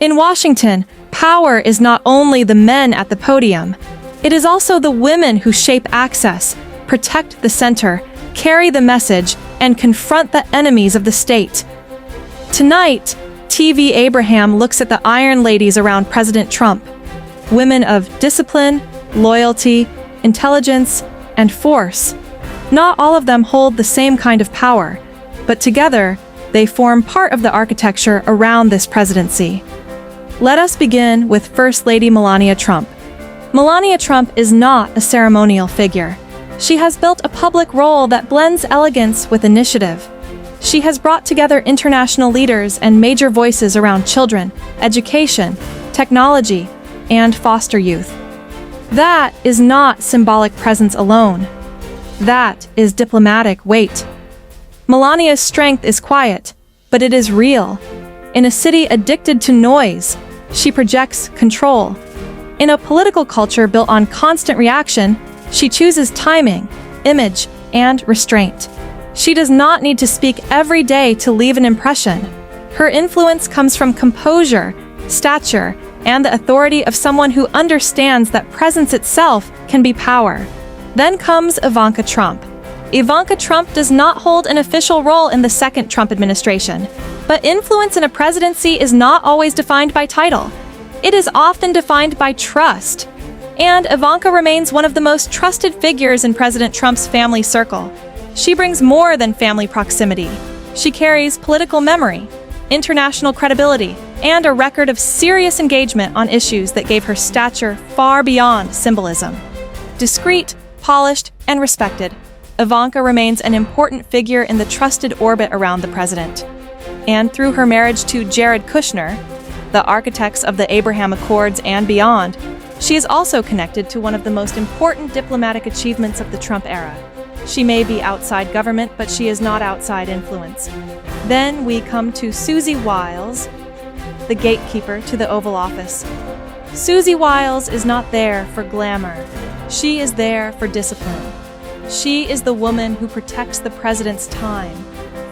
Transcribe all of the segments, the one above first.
In Washington, power is not only the men at the podium, it is also the women who shape access, protect the center, carry the message, and confront the enemies of the state. Tonight, TvAbraham looks at the Iron Ladies around President Trump, women of discipline, loyalty, intelligence, and force. Not all of them hold the same kind of power, but together, they form part of the architecture around this presidency. Let us begin with First Lady Melania Trump. Melania Trump is not a ceremonial figure. She has built a public role that blends elegance with initiative. She has brought together international leaders and major voices around children, education, technology, and foster youth. That is not symbolic presence alone. That is diplomatic weight. Melania's strength is quiet, but it is real. In a city addicted to noise, she projects control. In a political culture built on constant reaction, she chooses timing, image, and restraint. She does not need to speak every day to leave an impression. Her influence comes from composure, stature, and the authority of someone who understands that presence itself can be power. Then comes Ivanka Trump. Ivanka Trump does not hold an official role in the second Trump administration, but influence in a presidency is not always defined by title. It is often defined by trust. And Ivanka remains one of the most trusted figures in President Trump's family circle. She brings more than family proximity. She carries political memory, international credibility, and a record of serious engagement on issues that gave her stature far beyond symbolism. Discreet, polished, and respected, Ivanka remains an important figure in the trusted orbit around the president. And through her marriage to Jared Kushner, the architects of the Abraham Accords and beyond, she is also connected to one of the most important diplomatic achievements of the Trump era. She may be outside government, but she is not outside influence. Then we come to Susie Wiles, the gatekeeper to the Oval Office. Susie Wiles is not there for glamour. She is there for discipline. She is the woman who protects the president's time,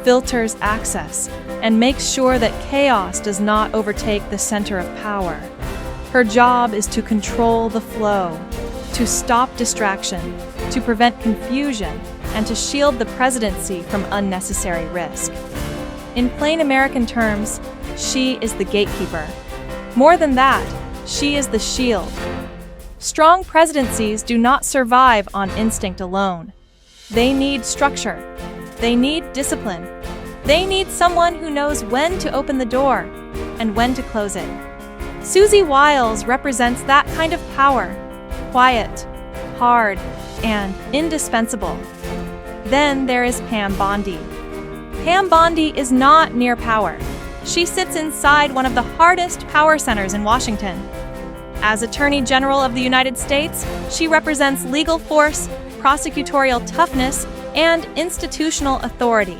filters access, and makes sure that chaos does not overtake the center of power. Her job is to control the flow, to stop distraction, to prevent confusion, and to shield the presidency from unnecessary risk. In plain American terms, she is the gatekeeper. More than that, she is the shield. Strong presidencies do not survive on instinct alone. They need structure. They need discipline. They need someone who knows when to open the door and when to close it. Susie Wiles represents that kind of power, quiet, hard, and indispensable. Then there is Pam Bondi. Pam Bondi is not near power. She sits inside one of the hardest power centers in Washington. As Attorney General of the United States, she represents legal force, prosecutorial toughness, and institutional authority.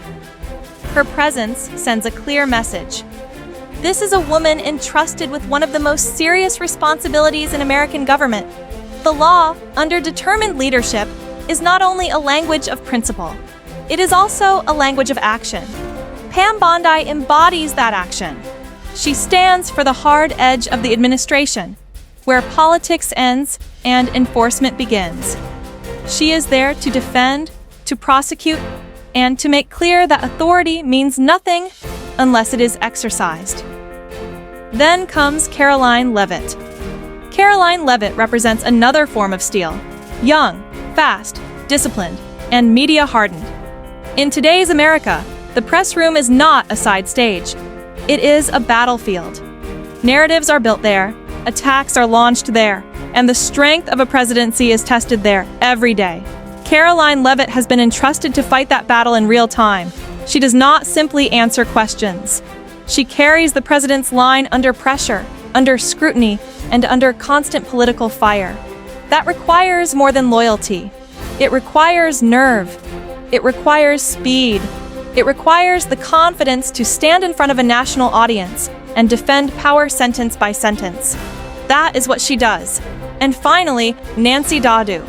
Her presence sends a clear message. This is a woman entrusted with one of the most serious responsibilities in American government. The law, under determined leadership, is not only a language of principle, it is also a language of action. Pam Bondi embodies that action. She stands for the hard edge of the administration, where politics ends and enforcement begins. She is there to defend, to prosecute, and to make clear that authority means nothing unless it is exercised. Then comes Caroline Leavitt. Caroline Leavitt represents another form of steel, young, fast, disciplined, and media-hardened. In today's America, the press room is not a side stage. It is a battlefield. Narratives are built there, attacks are launched there, and the strength of a presidency is tested there every day. Caroline Leavitt has been entrusted to fight that battle in real time. She does not simply answer questions. She carries the president's line under pressure, under scrutiny, and under constant political fire. That requires more than loyalty. It requires nerve. It requires speed. It requires the confidence to stand in front of a national audience and defend power sentence by sentence. That is what she does. And finally, Nancy Dadu.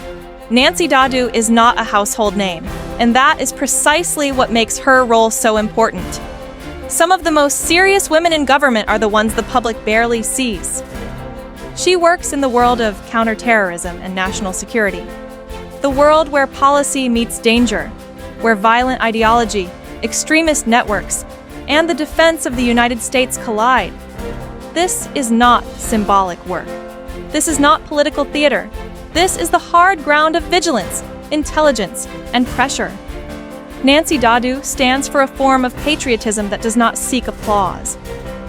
Nancy Dadu is not a household name, and that is precisely what makes her role so important. Some of the most serious women in government are the ones the public barely sees. She works in the world of counterterrorism and national security. The world where policy meets danger, where violent ideology, extremist networks, and the defense of the United States collide. This is not symbolic work. This is not political theater. This is the hard ground of vigilance, intelligence, and pressure. Nancy Dadu stands for a form of patriotism that does not seek applause.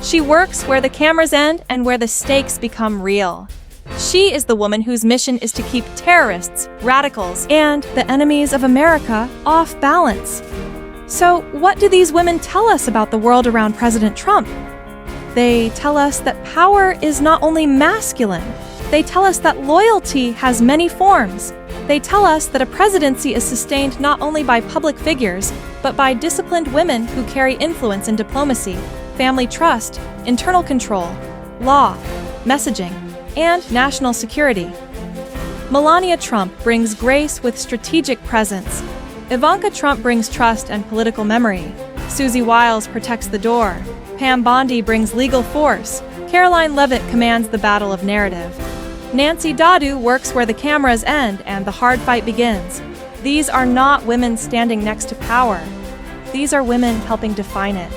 She works where the cameras end and where the stakes become real. She is the woman whose mission is to keep terrorists, radicals, and the enemies of America off balance. So, what do these women tell us about the world around President Trump? They tell us that power is not only masculine. They tell us that loyalty has many forms. They tell us that a presidency is sustained not only by public figures, but by disciplined women who carry influence in diplomacy, family trust, internal control, law, messaging, and national security. Melania Trump brings grace with strategic presence. Ivanka Trump brings trust and political memory. Susie Wiles protects the door. Pam Bondi brings legal force. Caroline Leavitt commands the battle of narrative. Nancy Dadu works where the cameras end and the hard fight begins. These are not women standing next to power. These are women helping define it.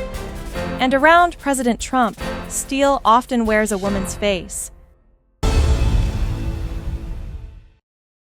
And around President Trump, steel often wears a woman's face.